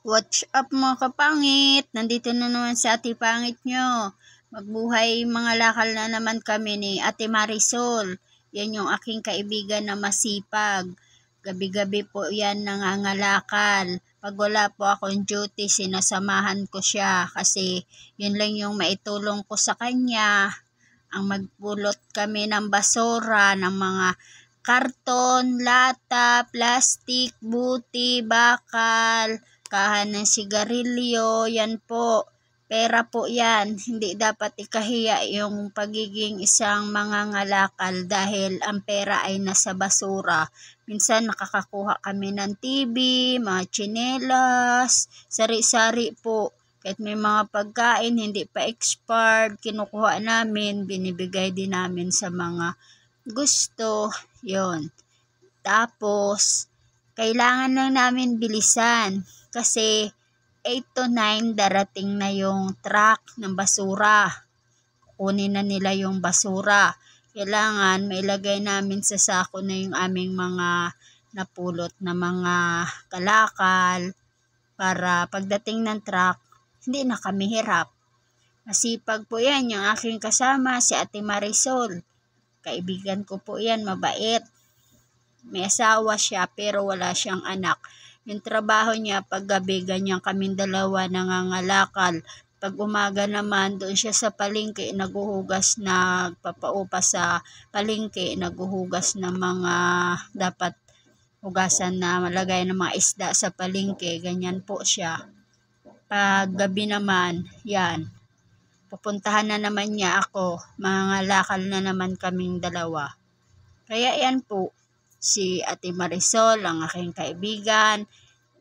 Watch up mga kapangit, nandito na naman si Ate Pangit nyo. Magbuhay mga lakal na naman kami ni Ate Marisol. Yan yung aking kaibigan na masipag. Gabi-gabi po yan nangangalakal. Pag wala po akong duty, sinasamahan ko siya kasi yun lang yung maitulong ko sa kanya. Ang magpulot kami ng basura, ng mga karton, lata, plastic, buti, bakal, kahan ng sigarilyo, yan po. Pera po yan. Hindi dapat ikahiya yung pagiging isang mangangalakal dahil ang pera ay nasa basura. Minsan nakakakuha kami ng TV, mga tsinelas, sari-sari po. Kahit may mga pagkain, hindi pa expired, kinukuha namin, binibigay din namin sa mga gusto. Yon. Tapos, kailangan lang namin bilisan kasi 8 to 9 darating na yung truck ng basura. Kunin na nila yung basura. Kailangan mailagay namin sa sako na yung aming mga napulot na mga kalakal para pagdating ng truck, hindi na kami hirap. Masipag po yan yung aking kasama, si Ate Marisol. Kaibigan ko po yan, mabait. May asawa siya pero wala siyang anak. Yung trabaho niya pag gabi, ganyan kaming dalawa nangangalakal. Pag umaga naman, doon siya sa palengke, naghuhugas, nagpapaupa sa palengke, naghuhugas ng mga dapat hugasan na malagay ng mga isda sa palengke. Ganyan po siya. Pag gabi naman, yan. Pupuntahan na naman niya ako. Mangangalakal na naman kaming dalawa. Kaya yan po. Si Ate Marisol, ang aking kaibigan.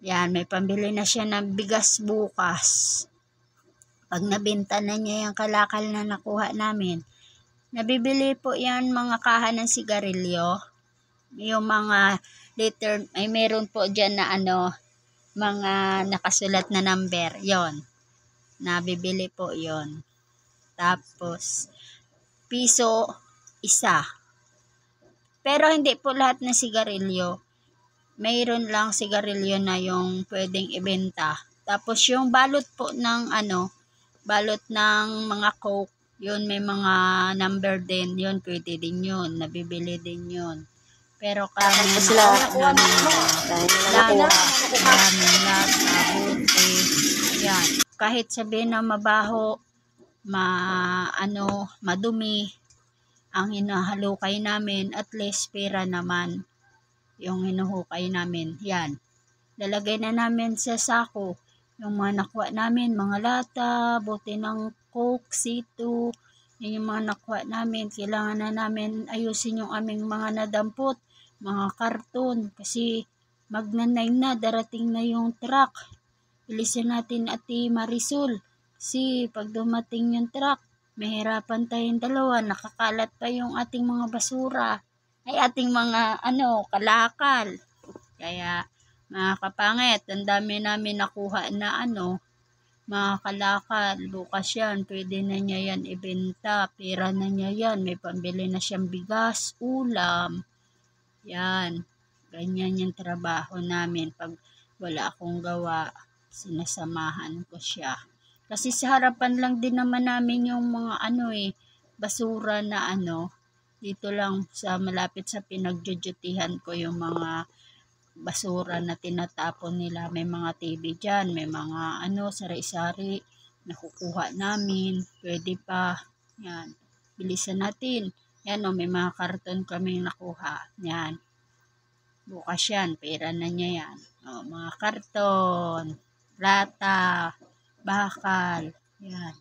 Yan, may pambili na siya ng bigas bukas. Pag nabenta na niya yung kalakal na nakuha namin, nabibili po yan mga kahan ng sigarilyo. Yung mga liter, ay meron po dyan na mga nakasulat na number. Yon. Nabibili po yon. Tapos, piso isa. Pero hindi po lahat ng sigarilyo. Mayroon lang sigarilyo na yung pwedeng ibenta. Tapos yung balot po ng balot ng mga Coke, yun may mga number din, yun pwede din yun, nabibili din yun. Pero kami buti, yan. Kahit sabihin na mabaho, madumi, ang hinahalukay namin, at least pera naman yung hinuhukay namin. Yan. Lalagay na namin sa sako yung mga nakuha namin, mga lata, bote ng Coke, C2, yung mga nakuha namin. Kailangan na namin ayusin yung aming mga nadampot, mga karton, kasi magnanay na, darating na yung truck. Bilisan natin Ate Marisol, kasi pag dumating yung truck, mahirapan tayong dalawa, nakakalat pa yung ating mga basura, ay ating mga kalakal. Kaya mga kapangit, ang dami namin nakuha na mga kalakal. Bukas yan, pwede na niya yan ibenta, pera na niya yan, may pambili na siyang bigas, ulam. Yan, ganyan yung trabaho namin. Pag wala akong gawa, sinasamahan ko siya. Kasi sa harapan lang din naman namin yung mga basura na dito lang sa malapit sa pinagjujutihan ko yung mga basura na tinatapon nila. May mga TV dyan, may mga sari-sari nakukuha namin. Pwede pa. Yan. Bilisan natin. Yan may mga karton kaming nakuha. Yan. Bukas yan. Pera na niya yan. Mga karton, lata, bakal. Yan.